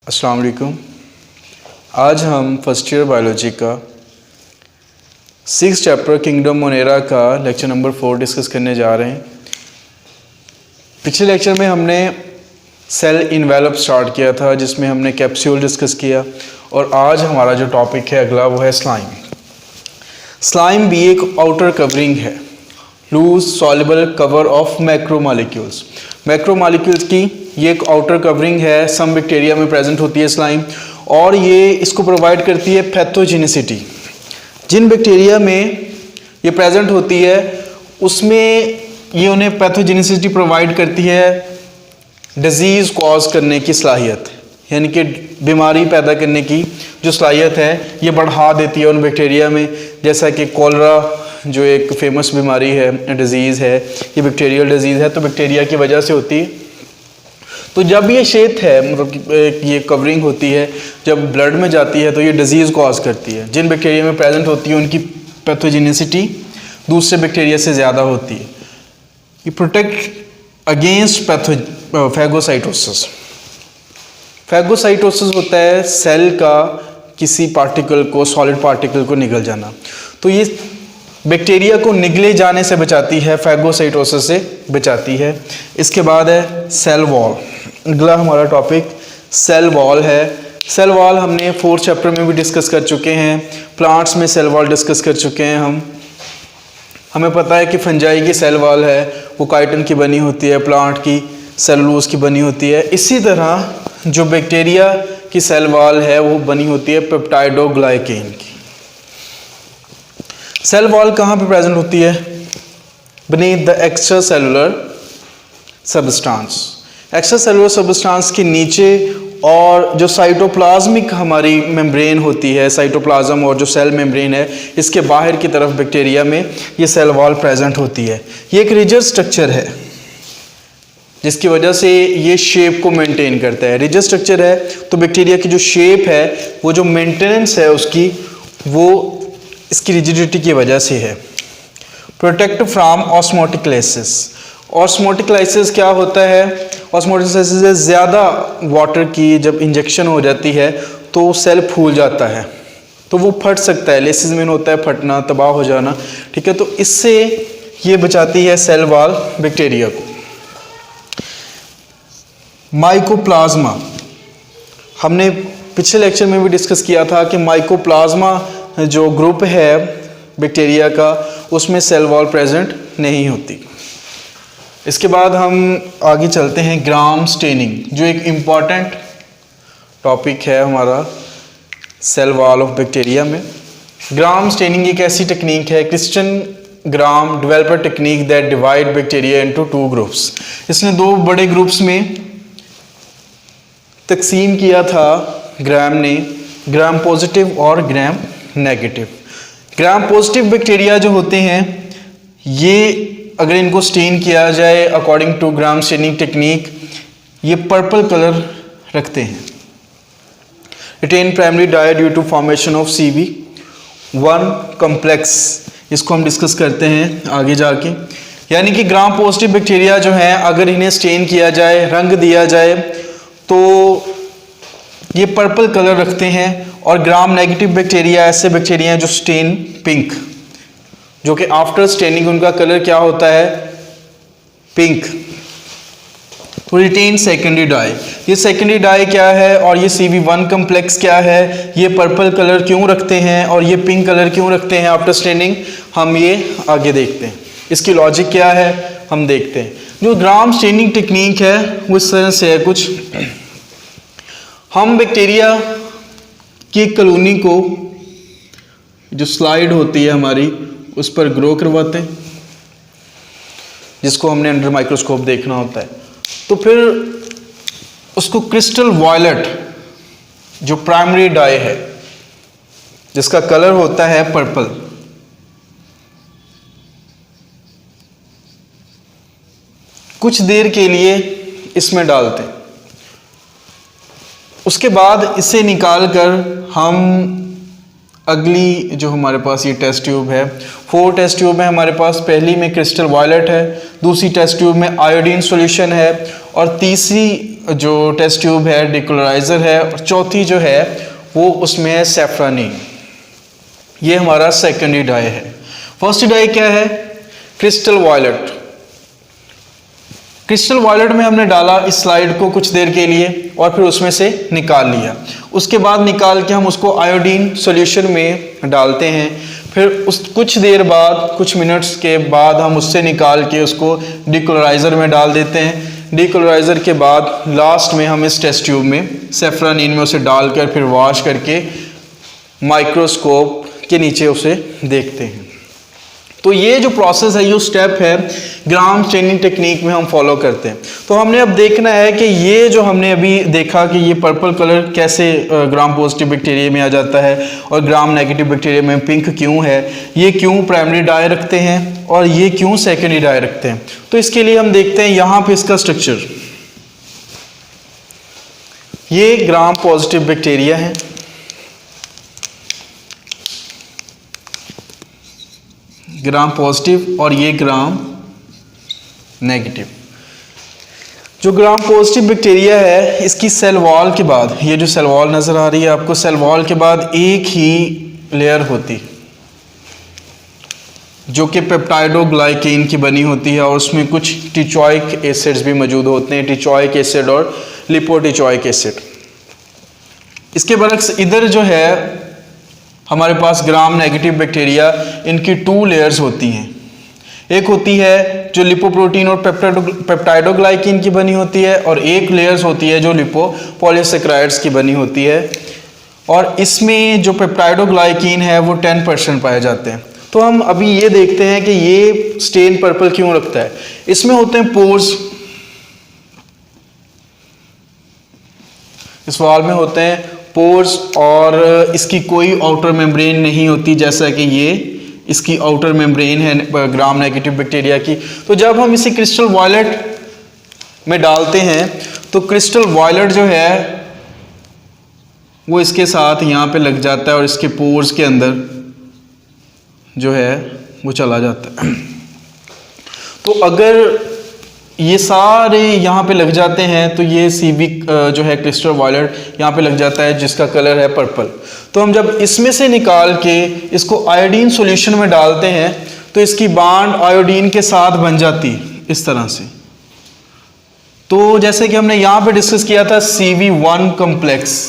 अस्सलाम वालेकुम। आज हम फर्स्ट ईयर बायोलॉजी का 6 चैप्टर किंगडम मोनेरा का लेक्चर नंबर 4 डिस्कस करने जा रहे हैं। पिछले लेक्चर में हमने सेल इन्वेलप स्टार्ट किया था जिसमें हमने कैप्सूल डिस्कस किया और आज हमारा जो टॉपिक है अगला वो है स्लाइम। स्लाइम भी एक आउटर कवरिंग है, loose soluble cover of macromolecules. Macromolecules की ये एक आउटर कवरिंग है, सम बैक्टीरिया में प्रेजेंट होती है स्लाइम और ये इसको प्रोवाइड करती है पैथोजेनिसिटी। जिन बैक्टीरिया में ये प्रेजेंट होती है उसमें ये उन्हें पैथोजेनिसिटी प्रोवाइड करती है, डिजीज़ कॉज करने की सलाहियत, यानी कि बीमारी पैदा करने की जो सलाहियत है ये बढ़ा देती है उन बैक्टीरिया में। जैसा कि कोलरा जो एक फेमस बीमारी है, डिजीज़ है, ये बैक्टीरियल डिजीज़ है, तो बैक्टीरिया की वजह से होती है। तो जब ये शेत है, मतलब ये कवरिंग होती है, जब ब्लड में जाती है तो ये डिजीज़ कॉज करती है। जिन बैक्टीरिया में प्रेजेंट होती है उनकी पैथोजेनिसिटी दूसरे बैक्टीरिया से ज़्यादा होती है। ये प्रोटेक्ट अगेंस्ट फैगोसाइटोसिस। फैगोसाइटोसिस होता है सेल का किसी पार्टिकल को, सॉलिड पार्टिकल को निगल जाना, तो ये बैक्टीरिया को निगले जाने से बचाती है, फैगोसाइटोसिस से बचाती है। इसके बाद है सेल वॉल। अगला हमारा टॉपिक सेल वॉल है। सेल वॉल हमने 4th चैप्टर में भी डिस्कस कर चुके हैं। प्लांट्स में सेल वॉल डिस्कस कर चुके हैं हमें पता है कि फंजाई की सेल वॉल है वो काइटिन की बनी होती है, प्लांट की सेलुलोज की बनी होती है। इसी तरह जो बैक्टीरिया की सेल वॉल है वो बनी होती है पेप्टाइडोग्लाइकेन की। सेल वॉल कहाँ पे प्रेजेंट होती है? Beneath the extra cellular substance. Extra cellular substance के नीचे और जो साइटोप्लाज्मिक हमारी मेम्ब्रेन होती है, साइटोप्लाज्म और जो सेल मेम्ब्रेन है, इसके बाहर की तरफ बैक्टीरिया में ये सेल वॉल प्रेजेंट होती है। ये एक रिजिड स्ट्रक्चर है जिसकी वजह से ये शेप को मेंटेन करता है। रिजिड स्ट्रक्चर है तो बैक्टीरिया की जो शेप है, वो जो मेंटेनेंस है उसकी, वो इसकी रिजिडिटी की वजह से है। Protect from osmotic lysis. Osmotic lysis क्या होता है? ऑस्मोटिक लाइसिस से ज़्यादा वाटर की जब इंजेक्शन हो जाती है तो सेल फूल जाता है, तो वो फट सकता है। लाइसिस मीन होता है फटना, तबाह हो जाना, ठीक है। तो इससे ये बचाती है सेल वॉल बैक्टीरिया को। माइकोप्लाज्मा, हमने पिछले लेक्चर में भी डिस्कस किया था कि माइकोप्लाज्मा जो ग्रुप है बैक्टीरिया का, उसमें सेल वॉल प्रेजेंट नहीं होती। इसके बाद हम आगे चलते हैं ग्राम स्टेनिंग, जो एक इम्पॉर्टेंट टॉपिक है हमारा सेल वॉल ऑफ बैक्टीरिया में। ग्राम स्टेनिंग एक ऐसी टेक्निक है, Christian gram developer technique that divide bacteria into 2 groups. इसने 2 बड़े ग्रुप्स में तकसीम किया था ग्राम ने, ग्राम पॉजिटिव और gram negative. Gram positive bacteria जो होते हैं ये अगर इनको स्टेन किया जाए according to gram staining technique, ये पर्पल कलर रखते हैं। Retain primary dye due to formation of CV1 complex, इसको हम डिस्कस करते हैं आगे जाके। यानी कि ग्राम पॉजिटिव बैक्टीरिया जो है अगर इन्हें स्टेन किया जाए, रंग दिया जाए, तो ये पर्पल कलर रखते हैं। और ग्राम नेगेटिव बैक्टीरिया ऐसे बैक्टीरिया हैं जो स्टेन पिंक, जो कि आफ्टर स्टेनिंग उनका कलर क्या होता है? पिंक। तो रिटेन सेकेंडरी डाई, ये सेकेंडरी डाई क्या है और ये CV1 कॉम्प्लेक्स क्या है, ये पर्पल कलर क्यों रखते हैं और ये पिंक कलर क्यों रखते हैं आफ्टर स्टेनिंग, हम ये आगे देखते हैं। इसकी लॉजिक क्या है हम देखते हैं। जो ग्राम स्टेनिंग टेक्निक है वो इस तरह से है कुछ। हम बैक्टीरिया की कॉलोनी को जो स्लाइड होती है हमारी उस पर ग्रो करवाते हैं, जिसको हमने अंडर माइक्रोस्कोप देखना होता है। तो फिर उसको क्रिस्टल वायलेट जो प्राइमरी डाई है जिसका कलर होता है पर्पल, कुछ देर के लिए इसमें डालते हैं। उसके बाद इसे निकाल कर हम अगली जो हमारे पास ये टेस्ट ट्यूब है, 4 टेस्ट ट्यूब में हमारे पास पहली में क्रिस्टल वायलेट है, दूसरी टेस्ट ट्यूब में आयोडीन सॉल्यूशन है, और तीसरी जो टेस्ट ट्यूब है डिकलराइज़र है, और चौथी जो है वो उसमें है सैफ्रानीन। ये हमारा सेकेंडरी डाई है। फर्स्ट डाई क्या है? Crystal violet. क्रिस्टल वायलेट में हमने डाला इस स्लाइड को कुछ देर के लिए और फिर उसमें से निकाल लिया। उसके बाद निकाल के हम उसको आयोडीन सॉल्यूशन में डालते हैं, फिर उस कुछ देर बाद, कुछ मिनट्स के बाद हम उससे निकाल के उसको डिकलराइज़र में डाल देते हैं। डिकलराइज़र के बाद लास्ट में हम इस टेस्ट ट्यूब में सैफ्रानीन में उसे डालकर फिर वॉश करके माइक्रोस्कोप के नीचे उसे देखते हैं। तो ये जो प्रोसेस है, ये स्टेप है ग्राम स्टेनिंग टेक्निक में हम फॉलो करते हैं। तो हमने अब देखना है कि ये जो हमने अभी देखा कि ये पर्पल कलर कैसे ग्राम पॉजिटिव बैक्टीरिया में आ जाता है और ग्राम नेगेटिव बैक्टीरिया में पिंक क्यों है, ये क्यों प्राइमरी डाई रखते हैं और ये क्यों सेकेंडरी डाई रखते हैं। तो इसके लिए हम देखते हैं यहाँ पे इसका स्ट्रक्चर। ये ग्राम पॉजिटिव बैक्टीरिया है, ग्राम पॉजिटिव, और ये ग्राम नेगेटिव। जो ग्राम पॉजिटिव बैक्टीरिया है, इसकी सेल वॉल के बाद, ये जो सेल वॉल नज़र आ रही है आपको, सेल वॉल के बाद एक ही लेयर होती जो कि पेप्टाइडोग्लाइकेन की बनी होती है, और उसमें कुछ टिचॉइक एसिड्स भी मौजूद होते हैं, टिचॉइक एसिड और लिपोटिचॉइक एसिड। इसके बरक्स इधर जो है हमारे पास ग्राम नेगेटिव बैक्टीरिया, इनकी 2 लेयर्स होती हैं। एक होती है जो लिपोप्रोटीन और पेप्टाइडोग्लाइकेन की बनी होती है, और एक लेयर्स होती है जो लिपोपॉलीसेकेराइड्स की बनी होती है, और इसमें जो पेप्टाइडोग्लाइकेन है वो 10% पाए जाते हैं। तो हम अभी ये देखते हैं कि ये स्टेन पर्पल क्यों रखता है। इसमें होते हैं पोर्स, इस वॉल में होते हैं पोर्स, और इसकी कोई आउटर मेम्ब्रेन नहीं होती, जैसा कि ये इसकी आउटर मेम्ब्रेन है ग्राम नेगेटिव बैक्टीरिया की। तो जब हम इसे क्रिस्टल वायलेट में डालते हैं तो क्रिस्टल वायलेट जो है वो इसके साथ यहाँ पे लग जाता है और इसके पोर्स के अंदर जो है वो चला जाता है। तो अगर ये सारे यहाँ पे लग जाते हैं तो ये सीवी जो है क्रिस्टल वायलेट यहाँ पे लग जाता है, जिसका कलर है पर्पल। तो हम जब इसमें से निकाल के इसको आयोडीन सॉल्यूशन में डालते हैं तो इसकी बांड आयोडीन के साथ बन जाती है इस तरह से। तो जैसे कि हमने यहाँ पे डिस्कस किया था CV1 कॉम्प्लेक्स,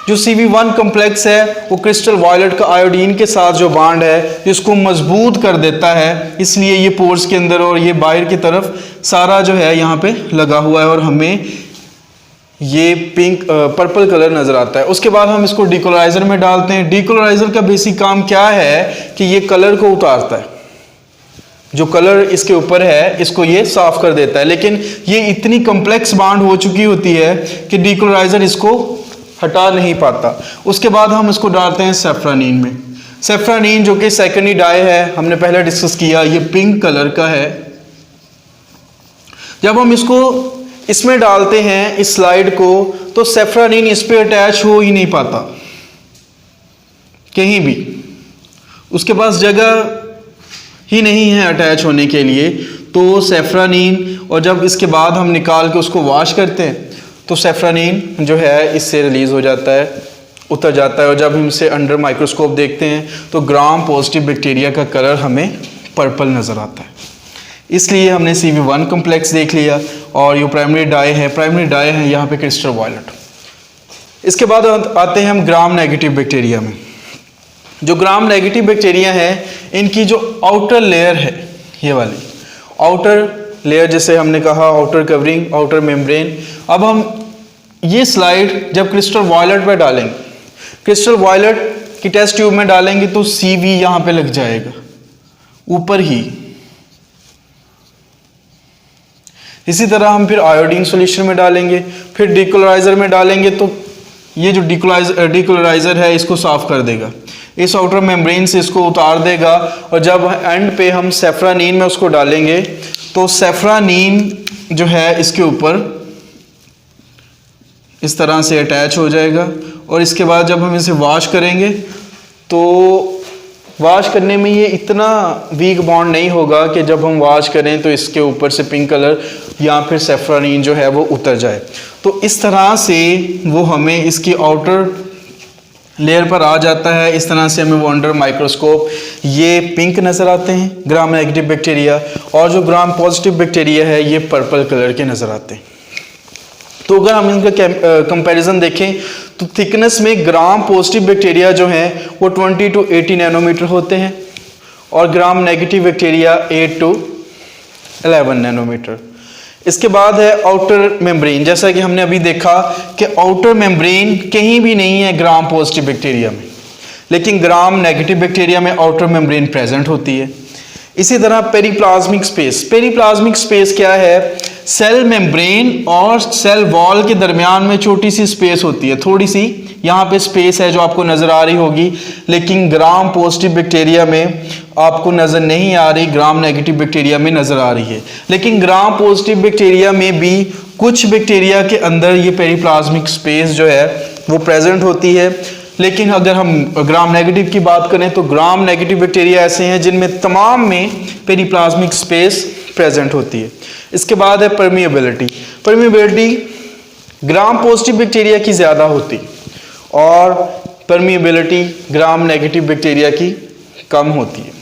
जो CV1 कॉम्प्लेक्स है वो क्रिस्टल वायलेट का आयोडीन के साथ जो बांड है इसको मजबूत कर देता है, इसलिए ये पोर्स के अंदर और ये बाहर की तरफ सारा जो है यहाँ पे लगा हुआ है और हमें ये पिंक पर्पल कलर नजर आता है। उसके बाद हम इसको डिकलराइजर में डालते हैं। डिकलराइजर का बेसिक काम क्या है कि ये कलर को उतारता है, जो कलर इसके ऊपर है इसको ये साफ कर देता है, लेकिन ये इतनी कॉम्प्लेक्स बांड हो चुकी होती है कि डिकलराइजर इसको हटा नहीं पाता। उसके बाद हम इसको डालते हैं सैफ्रानीन में। सैफ्रानीन जो कि सेकेंडरी डाई है, हमने पहले डिस्कस किया, ये पिंक कलर का है। जब हम इसको इसमें डालते हैं इस स्लाइड को, तो सैफ्रानीन इस पे अटैच हो ही नहीं पाता कहीं भी, उसके पास जगह ही नहीं है अटैच होने के लिए। तो सैफ्रानीन, और जब इसके बाद हम निकाल के उसको वॉश करते हैं तो सैफ्रानीन जो है इससे रिलीज़ हो जाता है, उतर जाता है, और जब हम इसे अंडर माइक्रोस्कोप देखते हैं तो ग्राम पॉजिटिव बैक्टीरिया का कलर हमें पर्पल नज़र आता है। इसलिए हमने CV1 कॉम्प्लेक्स देख लिया, और ये प्राइमरी डाई है, प्राइमरी डाई है यहाँ पे क्रिस्टल वायलेट। इसके बाद आते हैं हम ग्राम नेगेटिव बैक्टीरिया में। जो ग्राम नेगेटिव बैक्टीरिया है, इनकी जो आउटर लेयर है, ये वाली आउटर लेयर, जैसे हमने कहा आउटर कवरिंग, आउटर मेम्ब्रेन। अब हम ये स्लाइड जब क्रिस्टल वायलेट में डालेंगे, क्रिस्टल वायलेट की टेस्ट ट्यूब में डालेंगे तो CV यहाँ पे लग जाएगा ऊपर ही। इसी तरह हम फिर आयोडीन सॉल्यूशन में डालेंगे, फिर डिकलराइजर में डालेंगे तो ये जो डिकलराइजर है इसको साफ कर देगा, इस आउटर मेम्ब्रेन से इसको उतार देगा, और जब एंड पे हम सैफ्रानीन में उसको डालेंगे तो सैफ्रानीन जो है इसके ऊपर इस तरह से अटैच हो जाएगा। और इसके बाद जब हम इसे वॉश करेंगे तो वॉश करने में ये इतना वीक बॉन्ड नहीं होगा कि जब हम वॉश करें तो इसके ऊपर से पिंक कलर या फिर सेफ्रानीन जो है वो उतर जाए। तो इस तरह से वो हमें इसकी आउटर लेयर पर आ जाता है। इस तरह से हमें वो अंडर माइक्रोस्कोप ये पिंक नज़र आते हैं ग्राम नेगेटिव बैक्टीरिया, और जो ग्राम पॉजिटिव बैक्टीरिया है ये पर्पल कलर के नज़र आते हैं। तो अगर हम इनका कंपैरिजन देखें तो थिकनेस में ग्राम पॉजिटिव बैक्टीरिया जो हैं वो 20 to 80 नैनोमीटर होते हैं और gram negative bacteria 8 to 11 nanometre. इसके बाद है आउटर मेम्ब्रेन। जैसा कि हमने अभी देखा कि आउटर मेम्ब्रेन कहीं भी नहीं है ग्राम पॉजिटिव बैक्टीरिया में, लेकिन ग्राम नेगेटिव बैक्टीरिया में आउटर मेम्ब्रेन प्रेजेंट होती है। इसी तरह पेरिप्लाज्मिक स्पेस। पेरिप्लाज्मिक स्पेस क्या है? सेल मेम्ब्रेन और सेल वॉल के दरमियान में छोटी सी स्पेस होती है, थोड़ी सी यहाँ पे स्पेस है जो आपको नज़र आ रही होगी, लेकिन ग्राम पॉजिटिव बैक्टीरिया में आपको नज़र नहीं आ रही, ग्राम नेगेटिव बैक्टीरिया में नज़र आ रही है। लेकिन ग्राम पॉजिटिव बैक्टीरिया में भी कुछ बैक्टीरिया के अंदर ये पेरिप्लाज्मिक स्पेस जो है वो प्रेजेंट होती है। लेकिन अगर हम ग्राम नेगेटिव की बात करें तो ग्राम नेगेटिव बैक्टीरिया ऐसे हैं जिनमें तमाम में पेरिप्लाज्मिक स्पेस प्रेजेंट होती है। इसके बाद है परमिएबिलिटी। परमिएबिलिटी ग्राम पॉजिटिव बैक्टीरिया की ज़्यादा होती और परमिएबिलिटी ग्राम नेगेटिव बैक्टीरिया की कम होती है,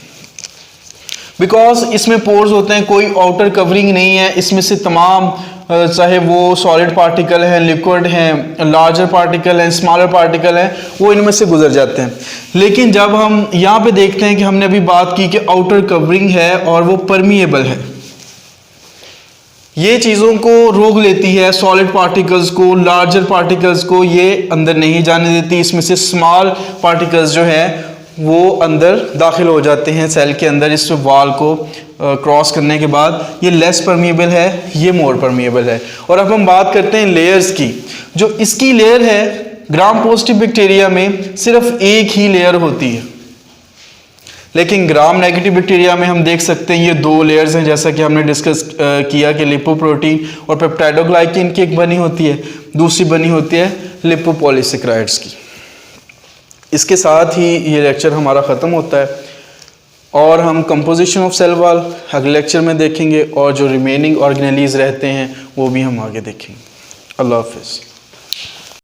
बिकॉज इसमें पोर्स होते हैं, कोई आउटर कवरिंग नहीं है। इसमें से तमाम चाहे वो सॉलिड पार्टिकल हैं, लिक्विड हैं, लार्जर पार्टिकल हैं, स्मॉलर पार्टिकल हैं, वो इनमें से गुजर जाते हैं। लेकिन जब हम यहाँ पे देखते हैं कि हमने अभी बात की कि आउटर कवरिंग है और वो परमिएबल है, ये चीज़ों को रोक लेती है, सॉलिड पार्टिकल्स को, लार्जर पार्टिकल्स को ये अंदर नहीं जाने देती। इसमें से स्मॉल पार्टिकल्स जो हैं वो अंदर दाखिल हो जाते हैं सेल के अंदर, इस वॉल को क्रॉस करने के बाद। ये लेस परमिएबल है, ये मोर परमिएबल है। और अब हम बात करते हैं लेयर्स की। जो इसकी लेयर है ग्राम पॉजिटिव बैक्टीरिया में सिर्फ एक ही लेयर होती है, लेकिन ग्राम नेगेटिव बैक्टीरिया में हम देख सकते हैं ये दो लेयर्स हैं, जैसा कि हमने डिस्कस किया कि लिपोप्रोटीन और पेप्टाइडोग्लाइकेन की एक बनी होती है, दूसरी बनी होती है लिपोपॉलीसेकेराइड्स की। इसके साथ ही ये लेक्चर हमारा ख़त्म होता है और हम कंपोजिशन ऑफ सेल वॉल अगले लेक्चर में देखेंगे और जो रिमेनिंग ऑर्गेनेलीज रहते हैं वो भी हम आगे देखेंगे। अल्लाह हाफिज़।